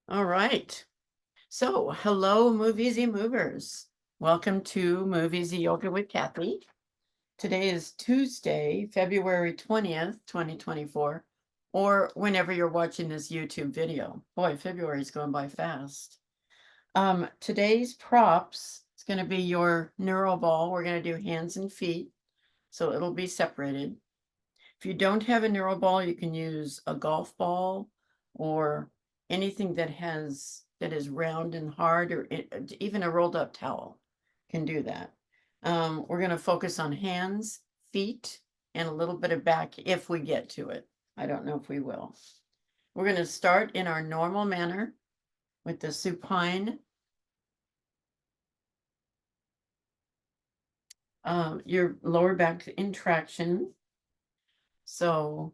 All right. So, hello, MoveEasy movers. Welcome to MoveEasy Yoga with Kathy. Today is Tuesday, February 20th, 2024, or whenever you're watching this YouTube video. Boy, February is going by fast. Today's props is going to be your Neuro ball. We're going to do hands and feet, so it'll be separated. If you don't have a Neuro ball, you can use a golf ball or anything that is round and hard, or even a rolled up towel can do that. We're going to focus on hands, feet, and a little bit of back if we get to it. I don't know if we will. We're going to start in our normal manner with the supine. Your lower back in traction. So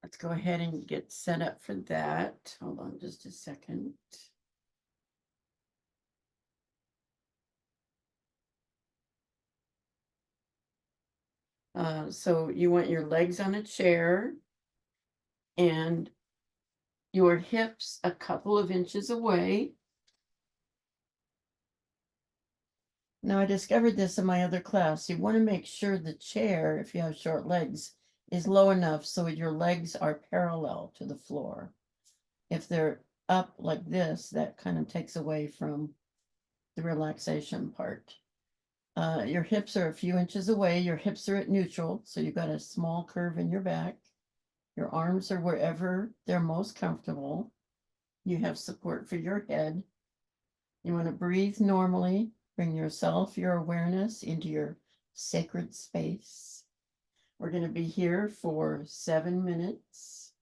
let's go ahead and get set up for that. Hold on just a second. So you want your legs on a chair and your hips a couple of inches away. Now, I discovered this in my other class. You want to make sure the chair, if you have short legs, is low enough so your legs are parallel to the floor. If they're up like this, that kind of takes away from the relaxation part. Your hips are a few inches away. Your hips are at neutral, so you've got a small curve in your back. Your arms are wherever they're most comfortable. You have support for your head. You want to breathe normally. Bring yourself, your awareness into your sacred space. We're going to be here for 7 minutes.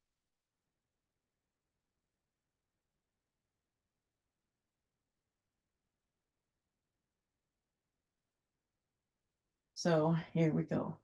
So here we go.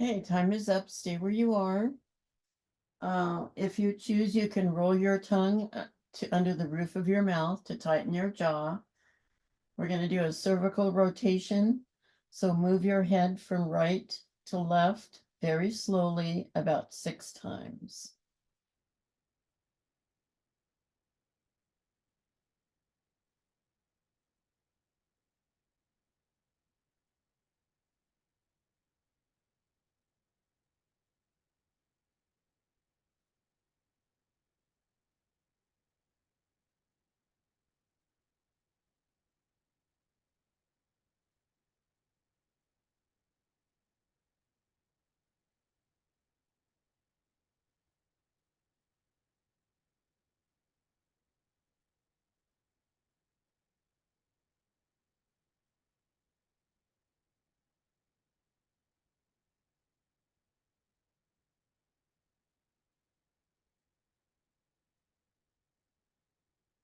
Okay, time is up. Stay where you are. If you choose, you can roll your tongue to under the roof of your mouth to tighten your jaw. We're going to do a cervical rotation. So move your head from right to left very slowly, about 6 times.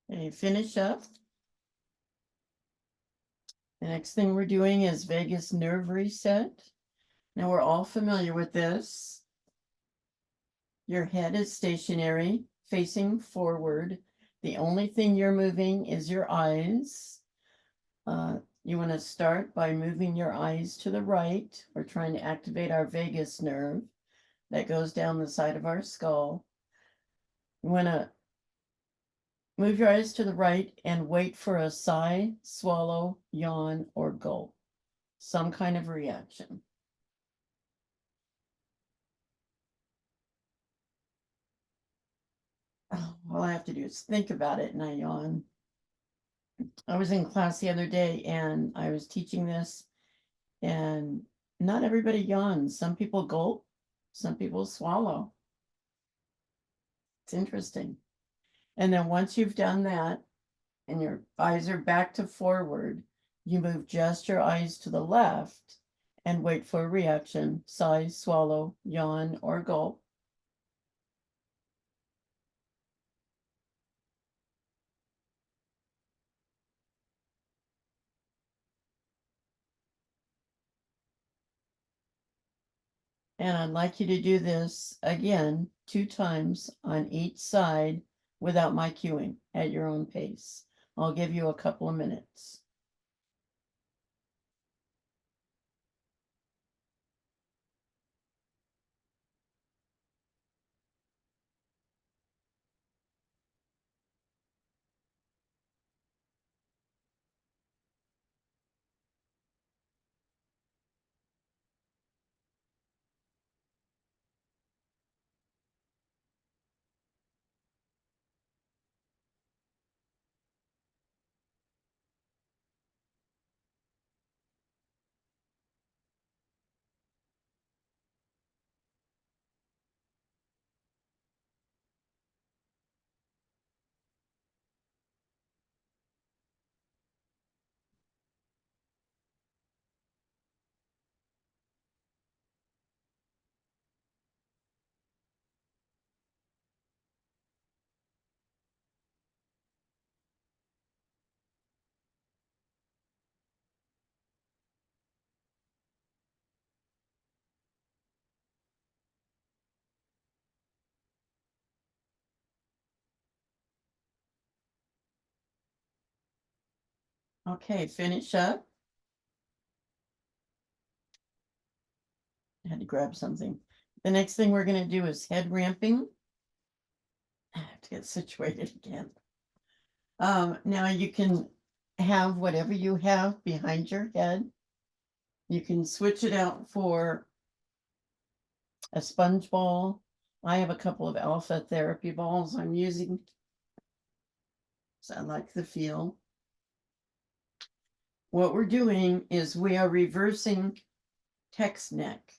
Okay, finish up. The next thing we're doing is vagus nerve reset. Now we're all familiar with this. Your head is stationary, facing forward. The only thing you're moving is your eyes. You want to start by moving your eyes to the right. We're trying to activate our vagus nerve that goes down the side of our skull. You want to move your eyes to the right and wait for a sigh, swallow, yawn, or gulp. Some kind of reaction. All I have to do is think about it and I yawn. I was in class the other day and I was teaching this, and not everybody yawns. Some people gulp, some people swallow. It's interesting. And then once you've done that and your eyes are back to forward, you move just your eyes to the left and wait for a reaction, sigh, swallow, yawn, or gulp. And I'd like you to do this again 2 times on each side without my cueing at your own pace. I'll give you a couple of minutes. Okay, finish up. I had to grab something. The next thing we're going to do is head ramping. I have to get situated again. Now you can have whatever you have behind your head. You can switch it out for a sponge ball. I have a couple of alpha therapy balls I'm using. So I like the feel. What we're doing is we are reversing text neck.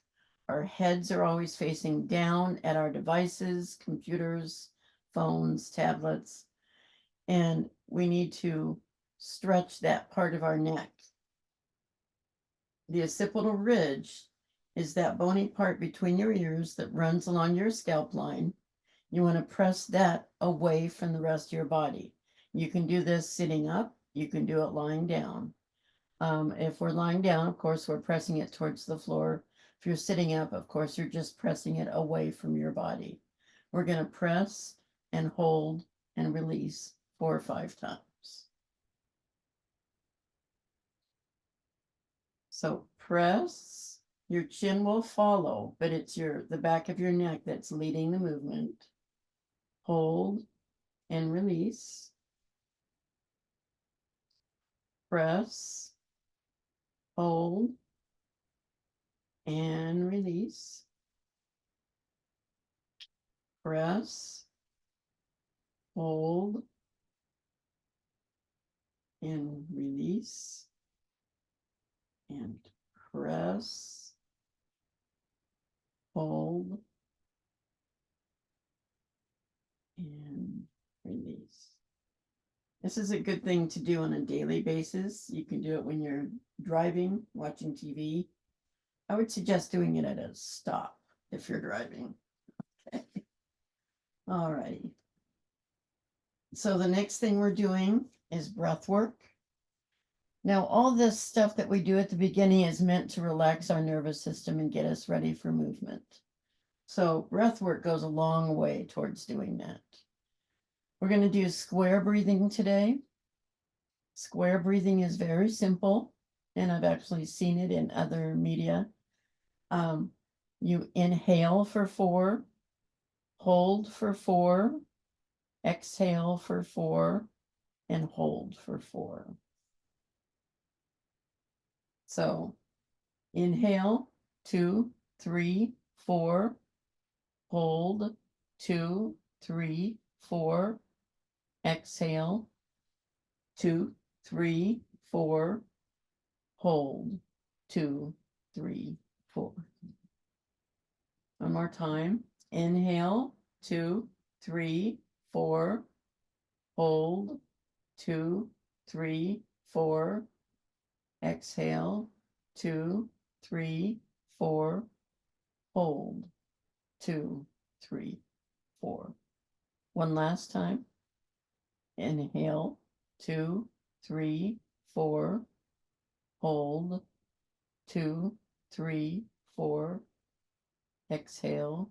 Our heads are always facing down at our devices, computers, phones, tablets, and we need to stretch that part of our neck. The occipital ridge is that bony part between your ears that runs along your scalp line. You want to press that away from the rest of your body. You can do this sitting up. You can do it lying down. If we're lying down, of course, we're pressing it towards the floor. If you're sitting up, of course, you're just pressing it away from your body. We're going to press and hold and release 4 or 5 times. So press, your chin will follow, but it's the back of your neck that's leading the movement. Hold and release. Press, hold, and release. Press, hold, and release. And press, hold, and release. This is a good thing to do on a daily basis. You can do it when you're driving, watching TV. I would suggest doing it at a stop if you're driving. Okay. All righty. So the next thing we're doing is breath work. Now, all this stuff that we do at the beginning is meant to relax our nervous system and get us ready for movement. So breath work goes a long way towards doing that. We're going to do square breathing today. Square breathing is very simple, and I've actually seen it in other media. You inhale for 4, hold for 4, exhale for 4, and hold for 4. So inhale, 2, 3, 4, hold, 2, 3, 4, exhale, 2, 3, 4, hold, 2, 3, 4. One more time. Inhale, 2, 3, 4, hold, 2, 3, 4, exhale, 2, 3, 4, hold, 2, 3, 4. One last time. Inhale, 2, 3, 4, hold, 2, 3, 4, exhale,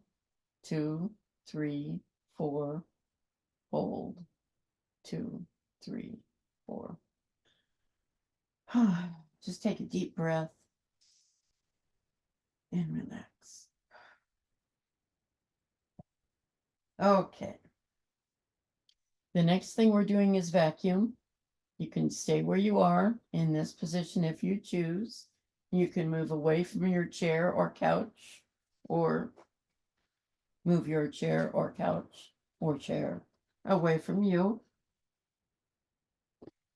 2, 3, 4, hold, 2, 3, 4. Just take a deep breath and relax. Okay. The next thing we're doing is vacuum. You can stay where you are in this position if you choose. You can move away from your chair or couch, or move your chair or couch or chair away from you.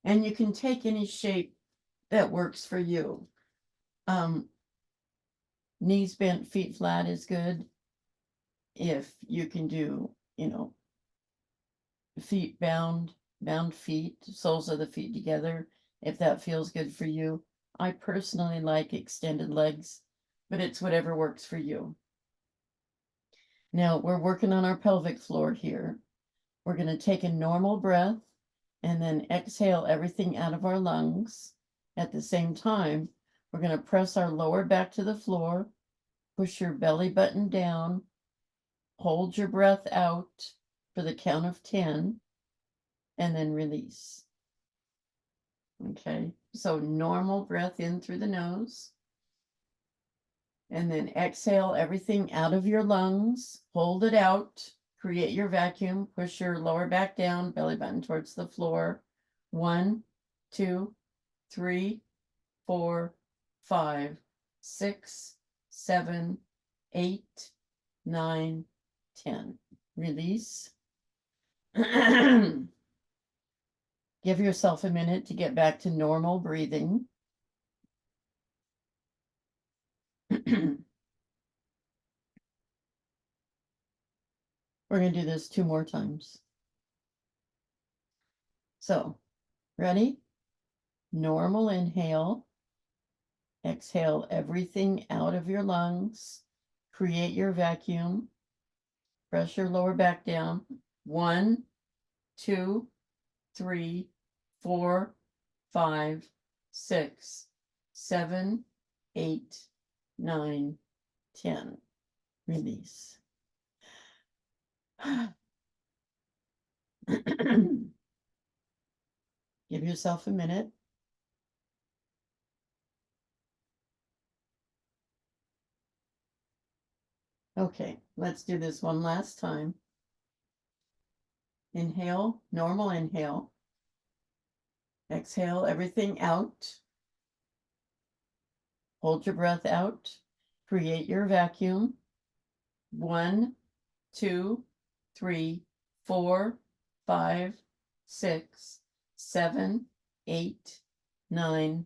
And you can take any shape that works for you. Knees bent, feet flat is good. If you can do, feet bound feet, soles of the feet together, if that feels good for you. I personally like extended legs, but it's whatever works for you. Now we're working on our pelvic floor here. We're going to take a normal breath and then exhale everything out of our lungs. At the same time, we're going to press our lower back to the floor, push your belly button down, hold your breath out for the count of 10, and then release. Okay, so normal breath in through the nose. And then exhale everything out of your lungs, hold it out, create your vacuum, push your lower back down, belly button towards the floor. 1, 2, 3, 4, 5, 6, 7, 8, 9, 10. Release. Give yourself a minute to get back to normal breathing. We're going to do this 2 more times. So, ready? Normal inhale. Exhale everything out of your lungs. Create your vacuum. Press your lower back down. 1, 2, 3, 4, 5, 6, 7, 8, 9, 10. Release. Give yourself a minute. Okay, let's do this one last time. Inhale, normal inhale. Exhale everything out. Hold your breath out. Create your vacuum. 1, 2, 3, 4, 5, 6, 7, 8, 9,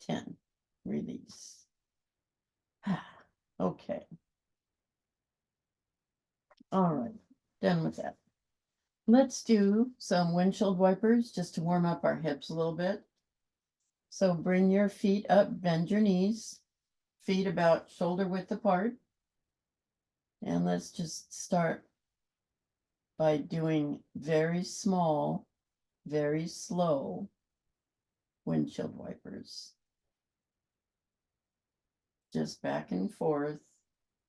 10. Release. Okay. All right. Done with that. Let's do some windshield wipers just to warm up our hips a little bit. So bring your feet up, bend your knees, feet about shoulder width apart. And let's just start by doing very small, very slow windshield wipers. Just back and forth,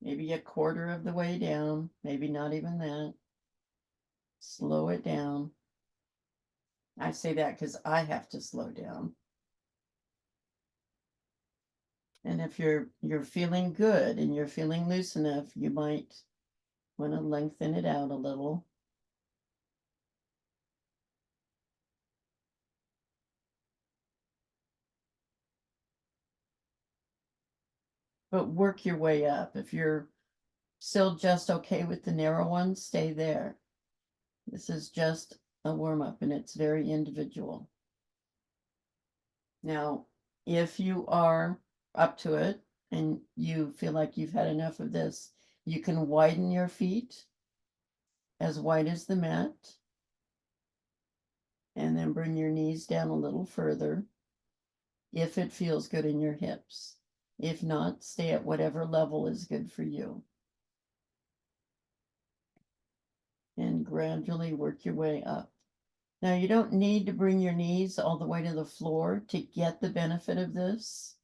maybe a quarter of the way down, maybe not even that. Slow it down. I say that because I have to slow down. And if you're feeling good and you're feeling loose enough, you might want to lengthen it out a little. But work your way up. If you're still just okay with the narrow one, stay there. This is just a warm up and it's very individual. Now, if you are up to it and you feel like you've had enough of this, you can widen your feet as wide as the mat and then bring your knees down a little further if it feels good in your hips. If not, stay at whatever level is good for you. And gradually work your way up. Now, you don't need to bring your knees all the way to the floor to get the benefit of this.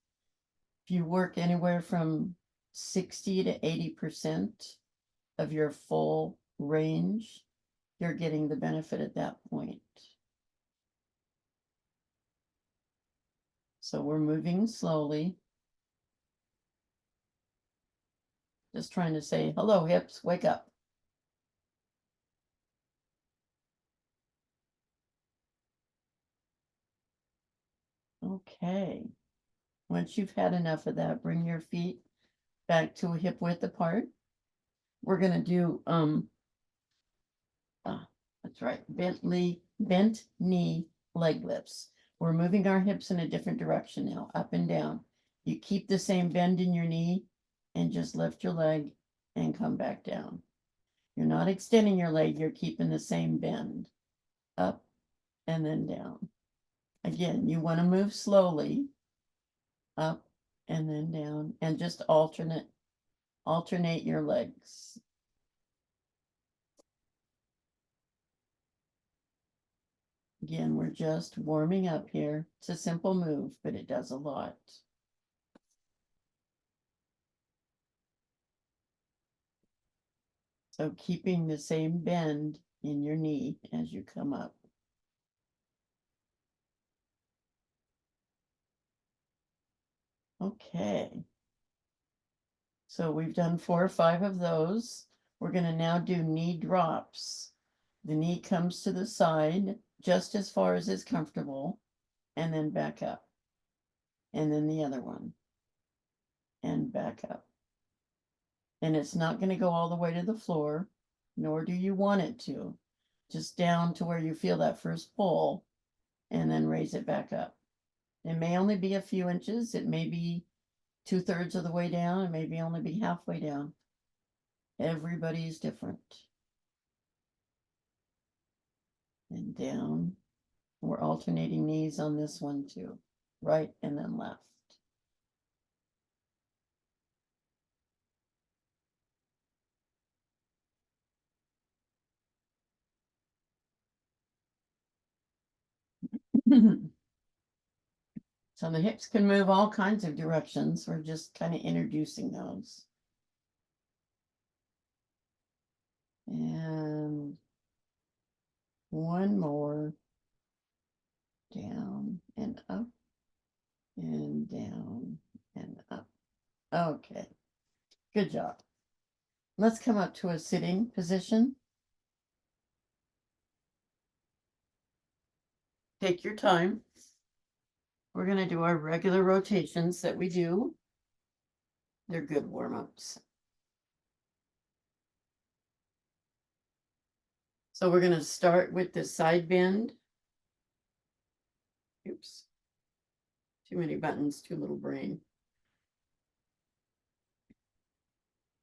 If you work anywhere from 60 to 80% of your full range, you're getting the benefit at that point. So we're moving slowly. Just trying to say, hello, hips, wake up. Okay. Once you've had enough of that, bring your feet back to a hip width apart. We're going to do, that's right, bent knee leg lifts. We're moving our hips in a different direction now, up and down. You keep the same bend in your knee and just lift your leg and come back down. You're not extending your leg, you're keeping the same bend, up and then down. Again, you want to move slowly, up and then down, and just alternate your legs. Again, we're just warming up here. It's a simple move, but it does a lot. So keeping the same bend in your knee as you come up. Okay. So we've done 4 or 5 of those. We're going to now do knee drops. The knee comes to the side just as far as is comfortable, and then back up. And then the other one, and back up. And it's not going to go all the way to the floor, nor do you want it to. Just down to where you feel that first pull, and then raise it back up. It may only be a few inches. It may be 2/3 of the way down. It may be only be halfway down. Everybody's different. And down. We're alternating knees on this one too. Right and then left. So the hips can move all kinds of directions. We're just kind of introducing those. And one more. Down and up and down and up. Okay, good job. Let's come up to a sitting position. Take your time. We're going to do our regular rotations that we do. They're good warm-ups. So we're going to start with the side bend. Oops. Too many buttons, too little brain.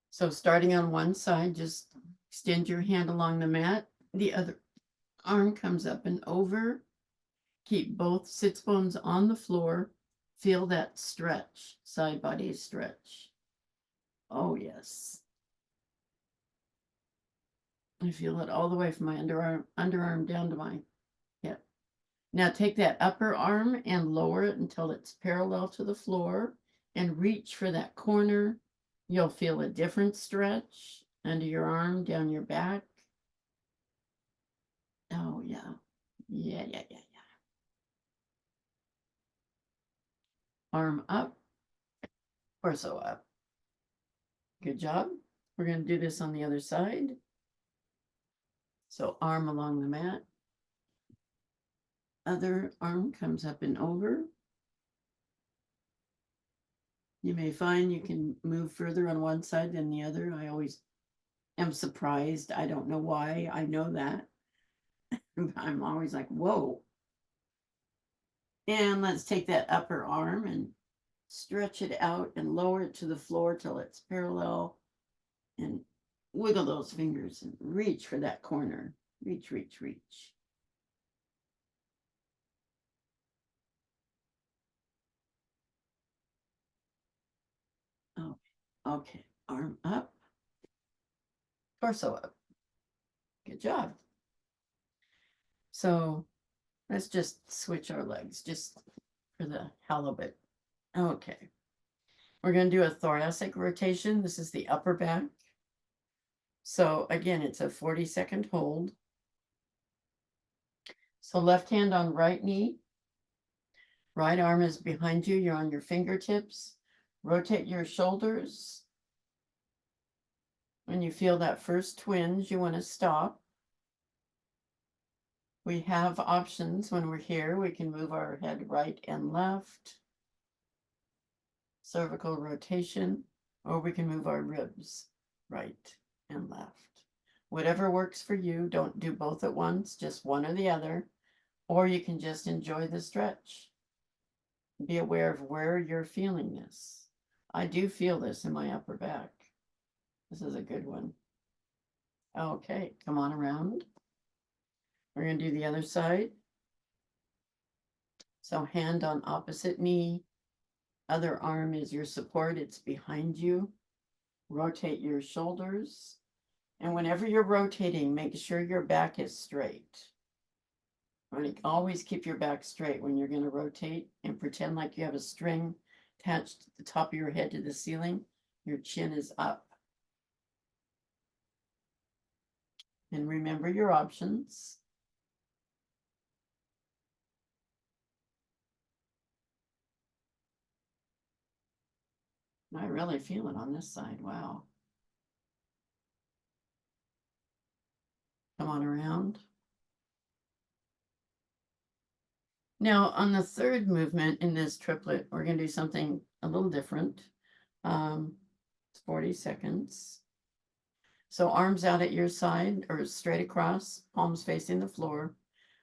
So starting on one side, just extend your hand along the mat. The other arm comes up and over. Keep both sits bones on the floor. Feel that stretch, side body stretch. Oh, yes. I feel it all the way from my underarm down to my hip. Now take that upper arm and lower it until it's parallel to the floor and reach for that corner. You'll feel a different stretch under your arm, down your back. Oh, yeah. Yeah. Arm up, torso up. Good job. We're going to do this on the other side. So arm along the mat. Other arm comes up and over. You may find you can move further on one side than the other. I always am surprised. I don't know why. I know that. I'm always like, whoa. And let's take that upper arm and stretch it out and lower it to the floor till it's parallel. And wiggle those fingers and reach for that corner. Reach. Oh, okay. Arm up, torso up. Good job. So let's just switch our legs just for the hell of it. Okay. We're going to do a thoracic rotation. This is the upper back. So again, it's a 40-second hold. So left hand on right knee. Right arm is behind you. You're on your fingertips. Rotate your shoulders. When you feel that first twinge, you want to stop. We have options when we're here. We can move our head right and left. Cervical rotation, or we can move our ribs right and left. Whatever works for you. Don't do both at once, just one or the other, or you can just enjoy the stretch. Be aware of where you're feeling this. I do feel this in my upper back. This is a good one. Okay, come on around. We're going to do the other side. So hand on opposite knee. Other arm is your support. It's behind you. Rotate your shoulders. And whenever you're rotating, make sure your back is straight. Always keep your back straight when you're going to rotate, and pretend like you have a string attached to the top of your head to the ceiling. Your chin is up. And remember your options. I really feel it on this side. Wow. Come on around. Now, on the third movement in this triplet, we're going to do something a little different. It's 40 seconds. So arms out at your side or straight across, palms facing the floor.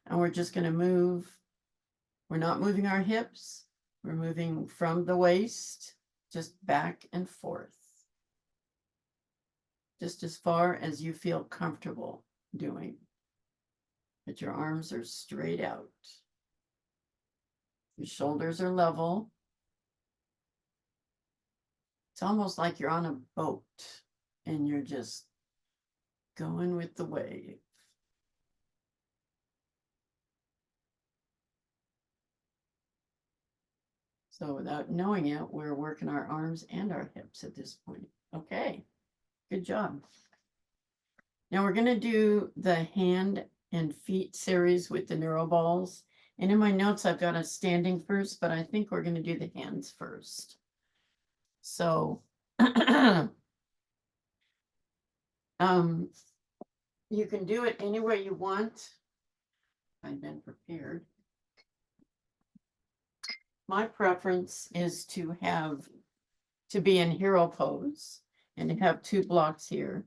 And we're just going to move. We're not moving our hips. We're moving from the waist, just back and forth. Just as far as you feel comfortable doing. But your arms are straight out. Your shoulders are level. It's almost like you're on a boat and you're just going with the wave. So without knowing it, we're working our arms and our hips at this point. Okay, good job. Now we're gonna do the hand and feet series with the Neuro balls. And in my notes, I've got us standing first, but I think we're gonna do the hands first. So, you can do it any way you want. I've been prepared. My preference is to be in hero pose and to have two blocks here.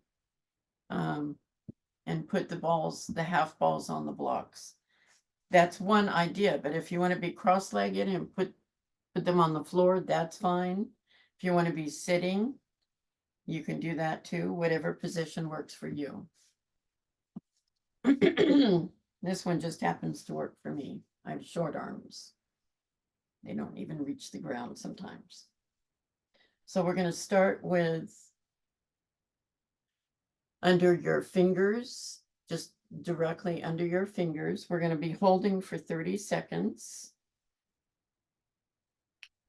And put the half balls on the blocks. That's one idea, but if you want to be cross-legged and put them on the floor, that's fine. If you want to be sitting, you can do that too, whatever position works for you. This one just happens to work for me. I have short arms. They don't even reach the ground sometimes. So we're going to start with under your fingers, just directly under your fingers. We're going to be holding for 30 seconds.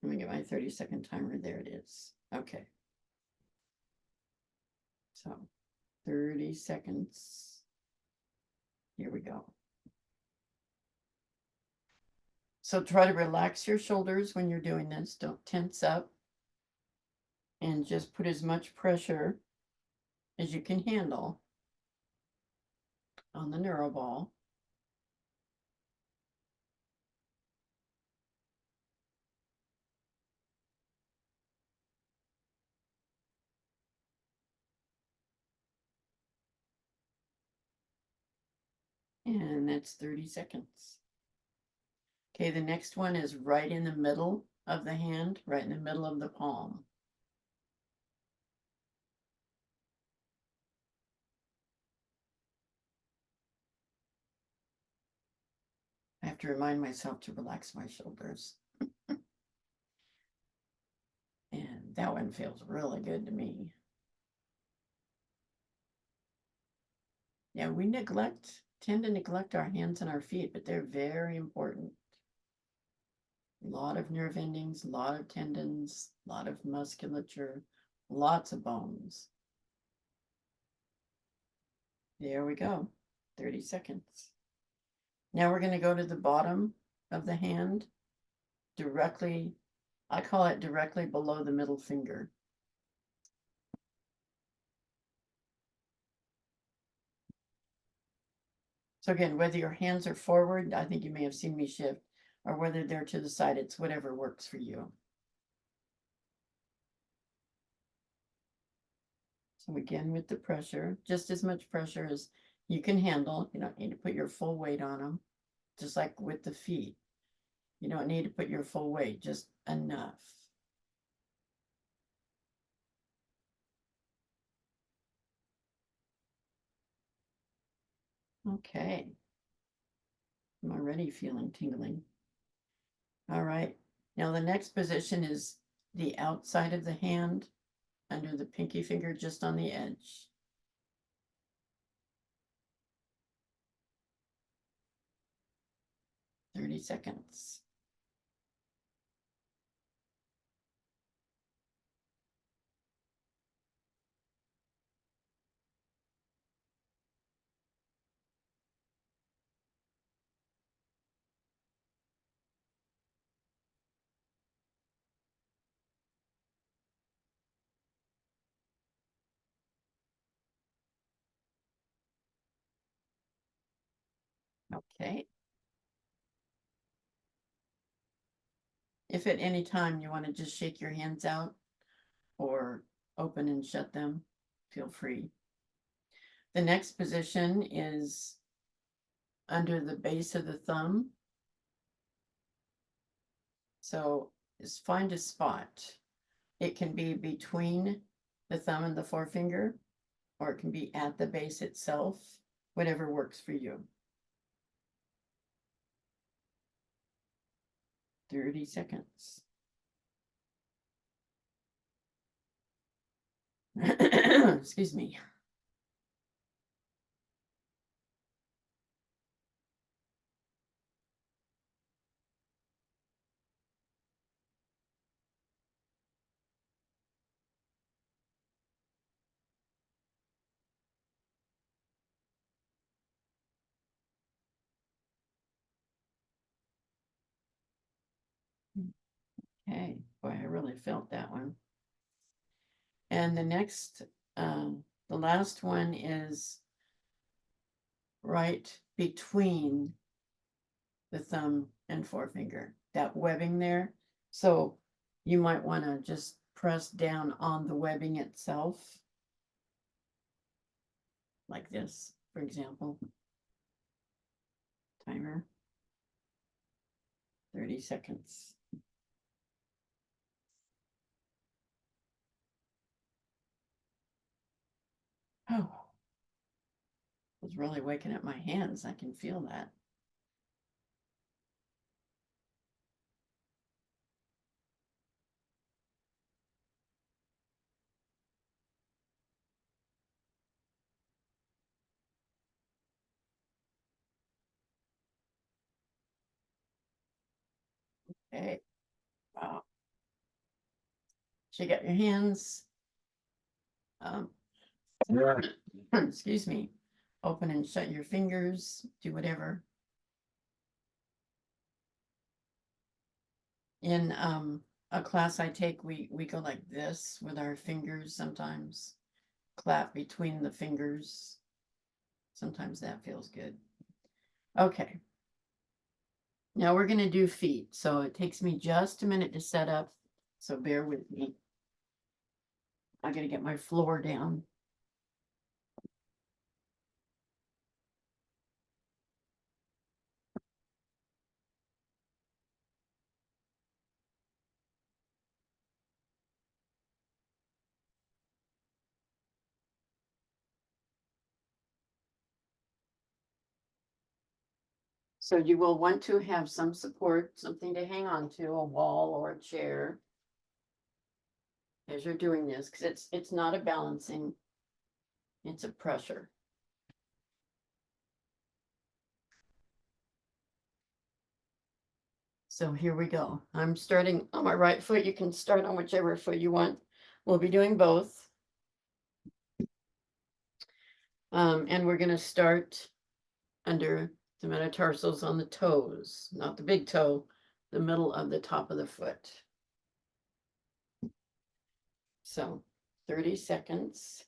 Let me get my 30-second timer. There it is. Okay. So 30 seconds. Here we go. So try to relax your shoulders when you're doing this. Don't tense up. And just put as much pressure as you can handle on the Neuro ball. And that's 30 seconds. Okay, the next one is right in the middle of the hand, right in the middle of the palm. I have to remind myself to relax my shoulders. And that one feels really good to me. Yeah, we tend to neglect our hands and our feet, but they're very important. A lot of nerve endings, a lot of tendons, a lot of musculature, lots of bones. There we go, 30 seconds. Now we're going to go to the bottom of the hand, directly, I call it directly below the middle finger. So again, whether your hands are forward, I think you may have seen me shift, or whether they're to the side, it's whatever works for you. So again, with the pressure, just as much pressure as you can handle. You don't need to put your full weight on them, just like with the feet. You don't need to put your full weight, just enough. Okay. I'm already feeling tingling. All right. Now the next position is the outside of the hand, under the pinky finger, just on the edge. Thirty seconds. Okay. If at any time you want to just shake your hands out or open and shut them, feel free. The next position is under the base of the thumb. So just find a spot. It can be between the thumb and the forefinger, or it can be at the base itself, whatever works for you. 30 seconds. Excuse me. Okay, boy, I really felt that one. And the next, the last one is right between the thumb and forefinger, that webbing there. So you might want to just press down on the webbing itself, like this, for example. Timer, 30 seconds. Oh, I was really waking up my hands. I can feel that. Okay. Wow. So you got your hands, um, excuse me, open and shut your fingers, do whatever. In a class I take, we go like this with our fingers sometimes, clap between the fingers. Sometimes that feels good. Okay. Now we're going to do feet. So it takes me just a minute to set up. So bear with me. I got to get my floor down. So you will want to have some support, something to hang on to, a wall or a chair as you're doing this, because it's not a balancing, it's a pressure. So here we go. I'm starting on my right foot. You can start on whichever foot you want. We'll be doing both. And we're going to start under the metatarsals on the toes, not the big toe, the middle of the top of the foot. So 30 seconds.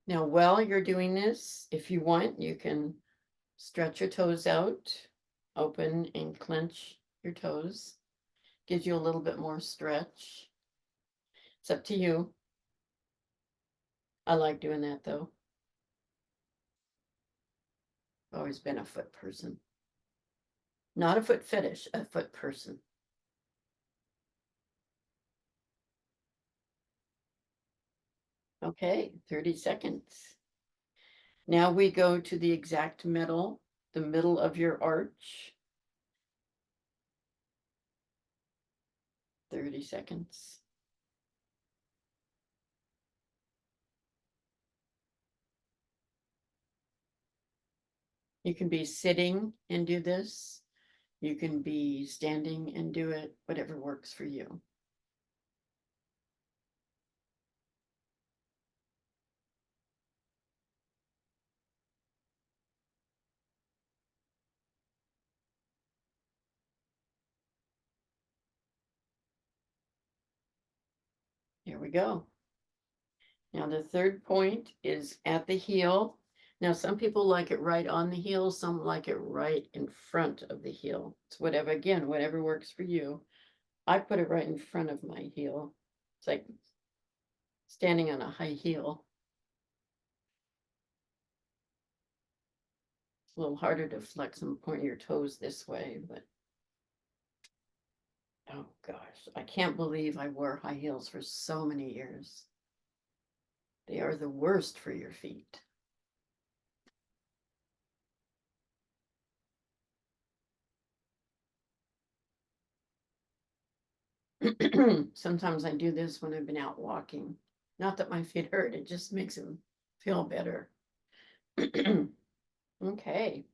Now, while you're doing this, if you want, you can stretch your toes out, open and clench your toes. Gives you a little bit more stretch. It's up to you. I like doing that though. Always been a foot person. Not a foot fetish, a foot person. Okay, 30 seconds. Now we go to the exact middle, the middle of your arch. 30 seconds. You can be sitting and do this. You can be standing and do it, whatever works for you. Here we go. Now the third point is at the heel. Now some people like it right on the heel, some like it right in front of the heel. It's whatever, again, whatever works for you. I put it right in front of my heel. It's like standing on a high heel. It's a little harder to flex and point your toes this way, but oh gosh, I can't believe I wore high heels for so many years. They are the worst for your feet. Sometimes I do this when I've been out walking. Not that my feet hurt, it just makes them feel better. Okay.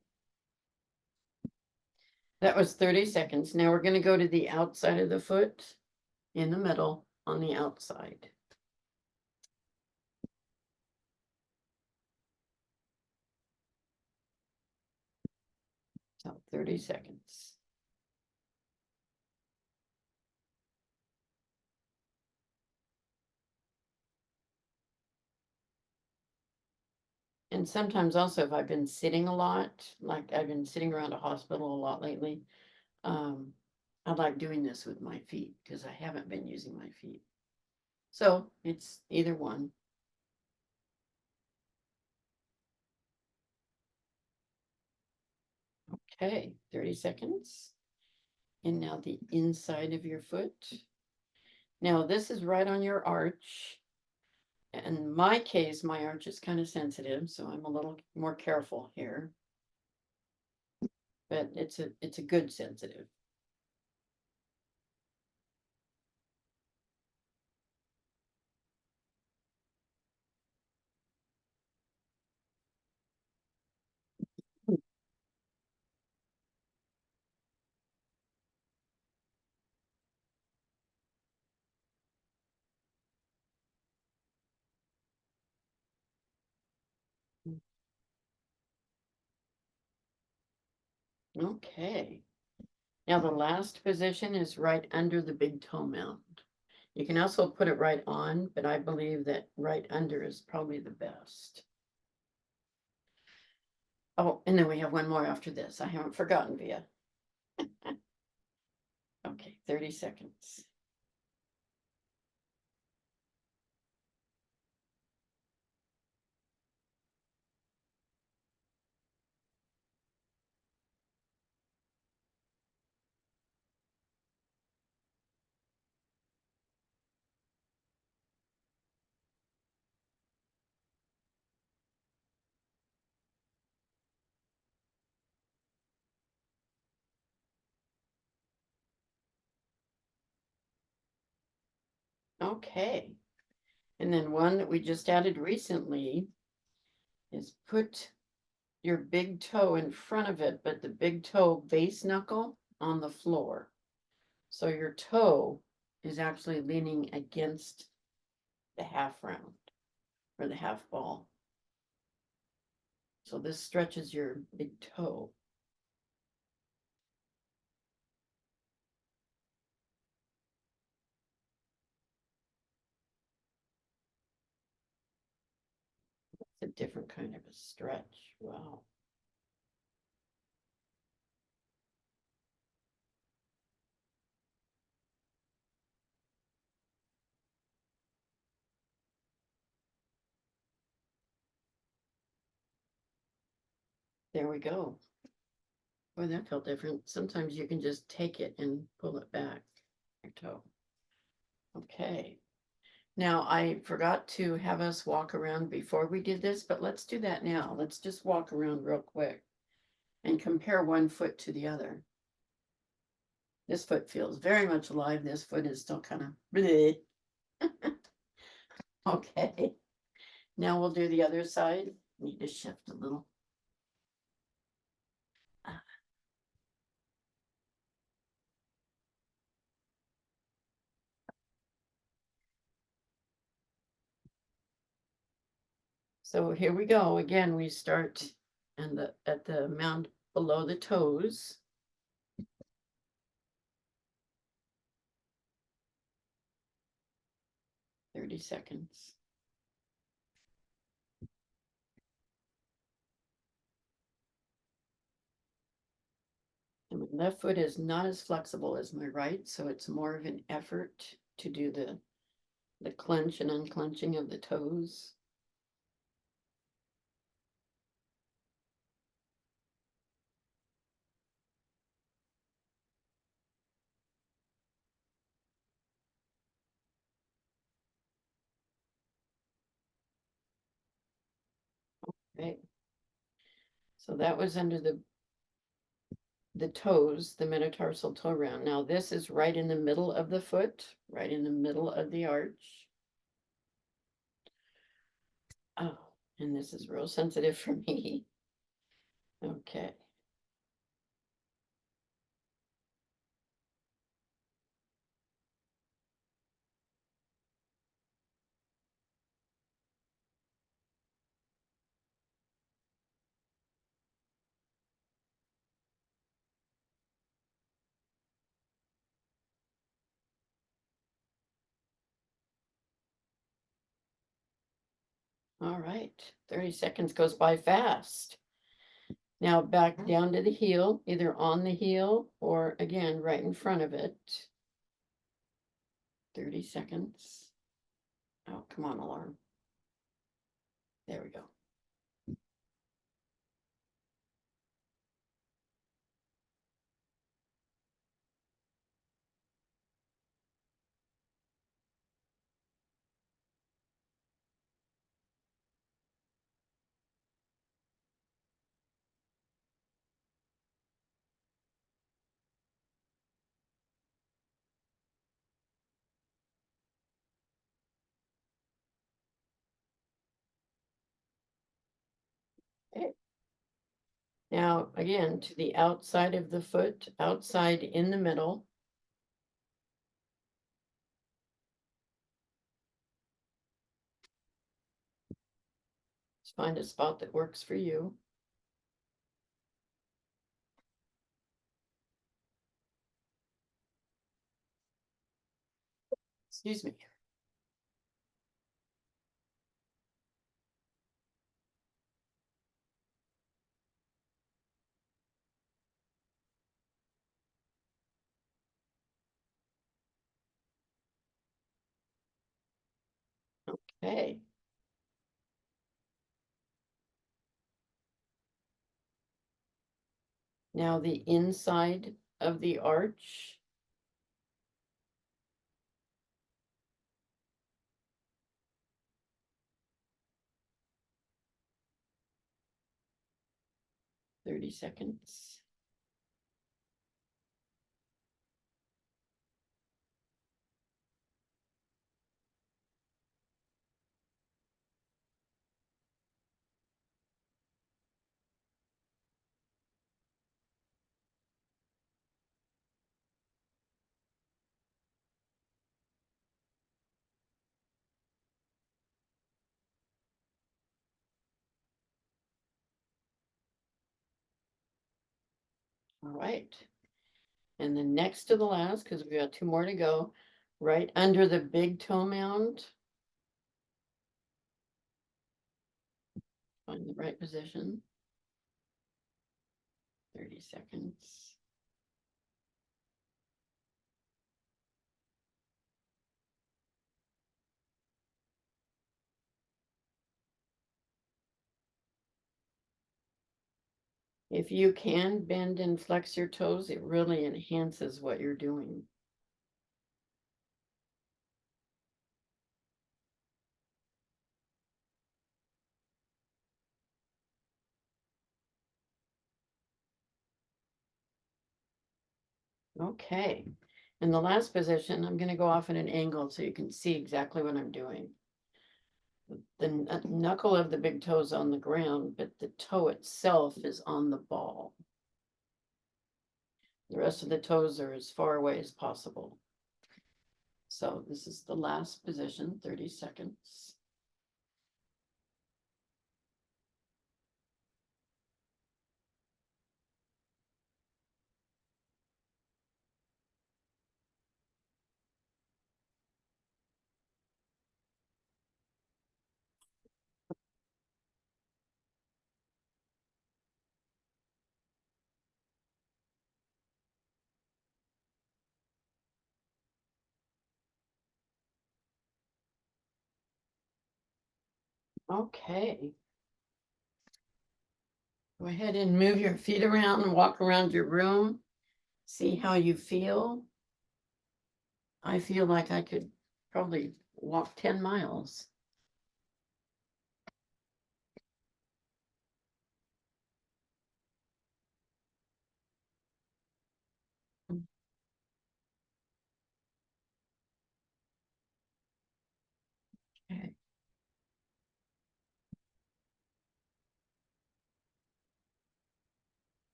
That was 30 seconds. Now we're going to go to the outside of the foot, in the middle, on the outside. So 30 seconds. And sometimes also if I've been sitting a lot, like I've been sitting around a hospital a lot lately, I like doing this with my feet because I haven't been using my feet. So it's either one. Okay, 30 seconds. And now the inside of your foot. Now this is right on your arch. In my case, my arch is kind of sensitive, so I'm a little more careful here. But it's a good sensitive. Okay. Now the last position is right under the big toe mound. You can also put it right on, but I believe that right under is probably the best. Oh, and then we have one more after this. I haven't forgotten, Via. Okay, 30 seconds. Okay. And then one that we just added recently is put your big toe in front of it, but the big toe base knuckle on the floor. So your toe is actually leaning against the half round or the half ball. So this stretches your big toe. It's a different kind of a stretch. Wow. There we go. Boy, that felt different. Sometimes you can just take it and pull it back, your toe. Okay. Now, I forgot to have us walk around before we did this, but let's do that now. Let's just walk around real quick and compare one foot to the other. This foot feels very much alive. This foot is still kind of bleh. Okay. Now we'll do the other side. Need to shift a little. So here we go. Again, we start at the mound below the toes. 30 seconds. And my left foot is not as flexible as my right, so it's more of an effort to do the clench and unclenching of the toes. Okay. So that was under the toes, the metatarsal toe round. Now this is right in the middle of the foot, right in the middle of the arch. Oh, and this is real sensitive for me. Okay. All right, 30 seconds goes by fast. Now back down to the heel, either on the heel or again, right in front of it. 30 seconds. Oh, come on, alarm. There we go. Okay. Now, again, to the outside of the foot, outside in the middle. Just find a spot that works for you. Excuse me. Okay. Now the inside of the arch. Thirty seconds. All right. And then next to the last, because we got two more to go, right under the big toe mound. Find the right position. 30 seconds. If you can bend and flex your toes, it really enhances what you're doing. Okay. In the last position, I'm going to go off at an angle so you can see exactly what I'm doing. The knuckle of the big toe is on the ground, but the toe itself is on the ball. The rest of the toes are as far away as possible. So this is the last position, 30 seconds. Okay. Go ahead and move your feet around and walk around your room. See how you feel. I feel like I could probably walk 10 miles. Okay.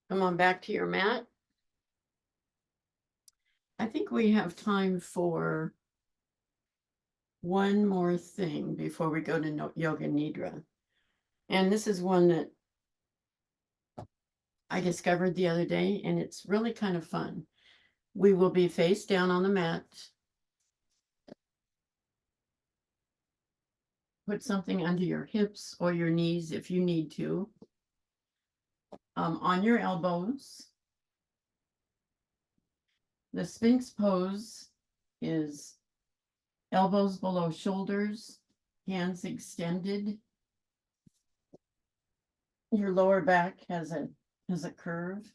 Come on back to your mat. I think we have time for one more thing before we go to Yoga Nidra. And this is one that I discovered the other day, and it's really kind of fun. We will be face down on the mat. Put something under your hips or your knees if you need to. On your elbows. The Sphinx pose is elbows below shoulders, hands extended. Your lower back has a curve.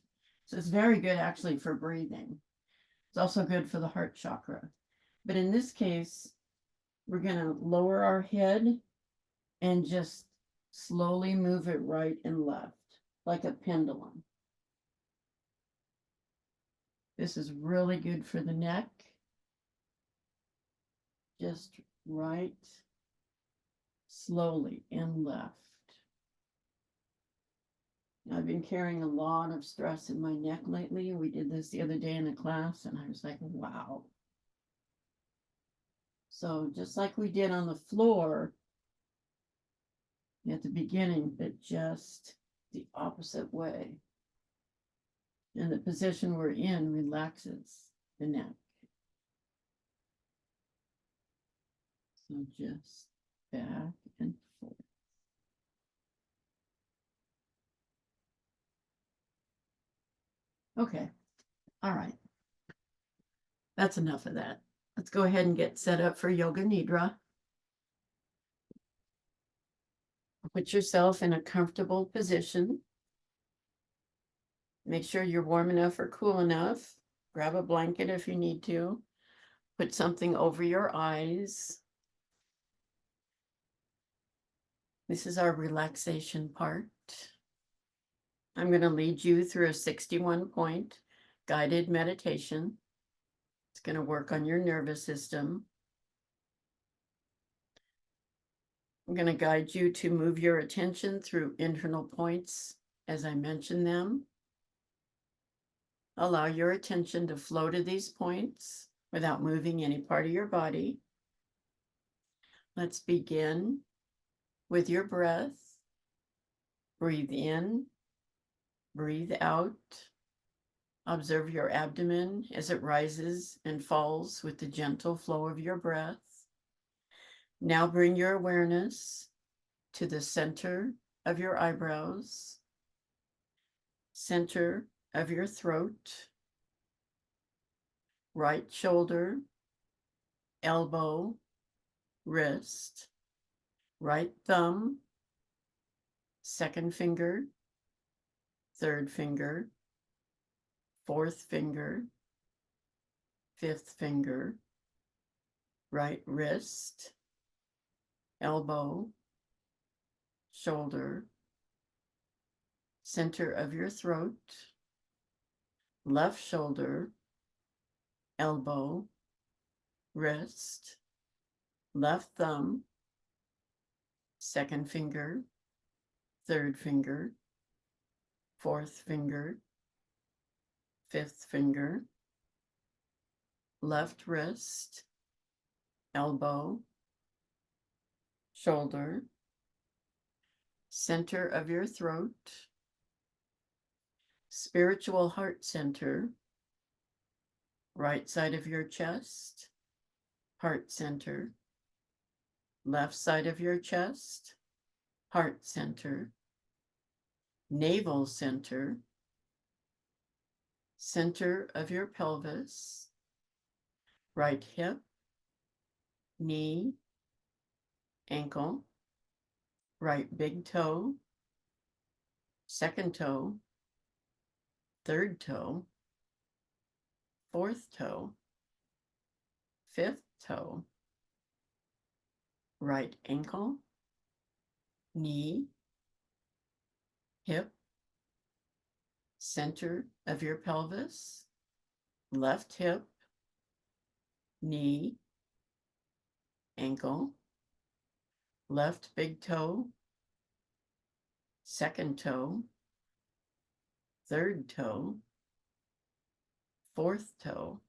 So it's very good actually for breathing. It's also good for the heart chakra. But in this case, we're going to lower our head and just slowly move it right and left like a pendulum. This is really good for the neck. Just right, slowly and left. I've been carrying a lot of stress in my neck lately. We did this the other day in a class, and I was like, wow. So just like we did on the floor at the beginning, but just the opposite way. And the position we're in relaxes the neck. So just back and forth. Okay. All right. That's enough of that. Let's go ahead and get set up for Yoga Nidra. Put yourself in a comfortable position. Make sure you're warm enough or cool enough. Grab a blanket if you need to. Put something over your eyes. This is our relaxation part. I'm going to lead you through a 61-point guided meditation. It's going to work on your nervous system. I'm going to guide you to move your attention through internal points as I mention them. Allow your attention to flow to these points without moving any part of your body. Let's begin with your breath. Breathe in, breathe out. Observe your abdomen as it rises and falls with the gentle flow of your breath. Now bring your awareness to the center of your eyebrows, center of your throat, right shoulder, elbow, wrist, right thumb, second finger, third finger, fourth finger, fifth finger, right wrist, elbow, shoulder, center of your throat, left shoulder, elbow, wrist, left thumb, second finger, third finger, fourth finger, fifth finger, left wrist, elbow, shoulder, center of your throat, spiritual heart center, right side of your chest, heart center, left side of your chest, heart center, navel center, center of your pelvis, right hip, knee, ankle, right big toe, second toe, third toe, fourth toe, fifth toe, right ankle, knee, hip, center of your pelvis, left hip, knee, ankle, left big toe, second toe, third toe, fourth toe,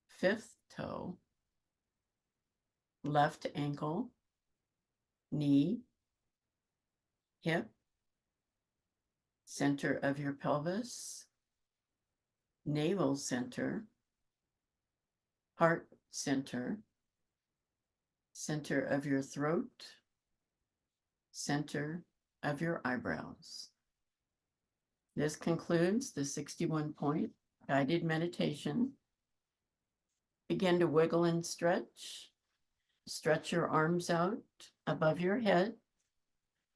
fifth toe, left ankle, knee, hip, center of your pelvis, navel center, heart center, center of your throat, center of your eyebrows. This concludes the 61-point guided meditation. Begin to wiggle and stretch. Stretch your arms out above your head.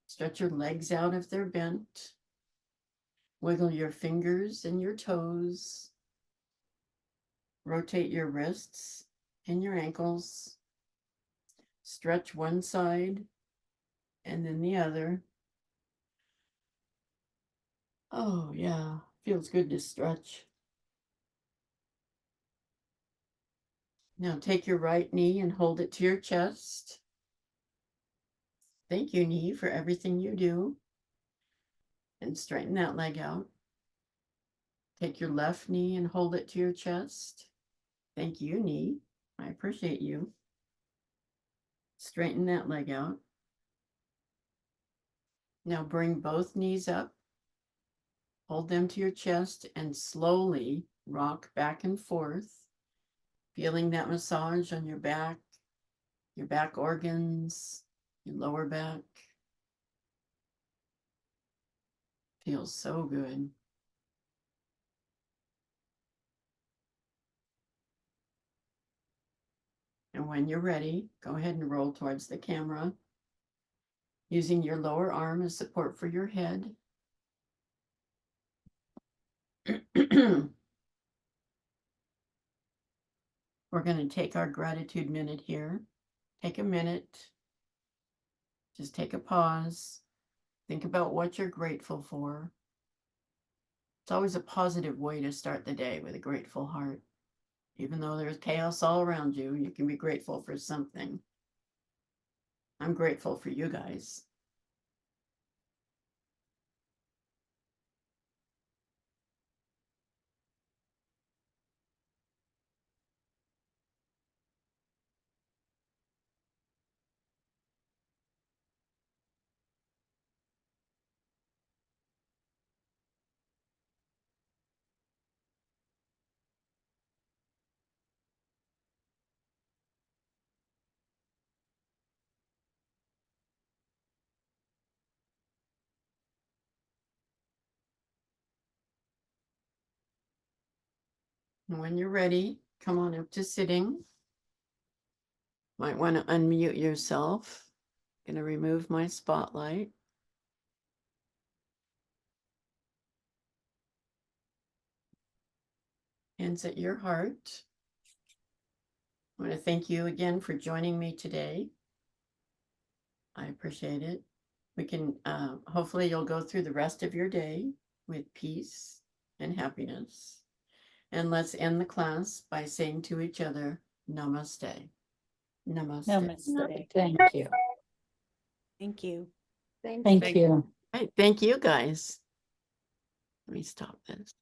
Stretch your legs out if they're bent. Wiggle your fingers and your toes. Rotate your wrists and your ankles. Stretch one side and then the other. Oh, yeah, feels good to stretch. Now take your right knee and hold it to your chest. Thank you, knee, for everything you do. And straighten that leg out. Take your left knee and hold it to your chest. Thank you, knee. I appreciate you. Straighten that leg out. Now bring both knees up. Hold them to your chest and slowly rock back and forth, feeling that massage on your back organs, your lower back. Feels so good. And when you're ready, go ahead and roll towards the camera, using your lower arm as support for your head. We're going to take our gratitude minute here. Take a minute. Just take a pause. Think about what you're grateful for. It's always a positive way to start the day, with a grateful heart. Even though there's chaos all around you, you can be grateful for something. I'm grateful for you guys. And when you're ready, come on up to sitting. Might want to unmute yourself. Going to remove my spotlight. Hands at your heart. I want to thank you again for joining me today. I appreciate it. We can, hopefully you'll go through the rest of your day with peace and happiness. And let's end the class by saying to each other, namaste. Namaste. Namaste. Thank you. Thank you. Thank you. All right, thank you guys. Let me stop this.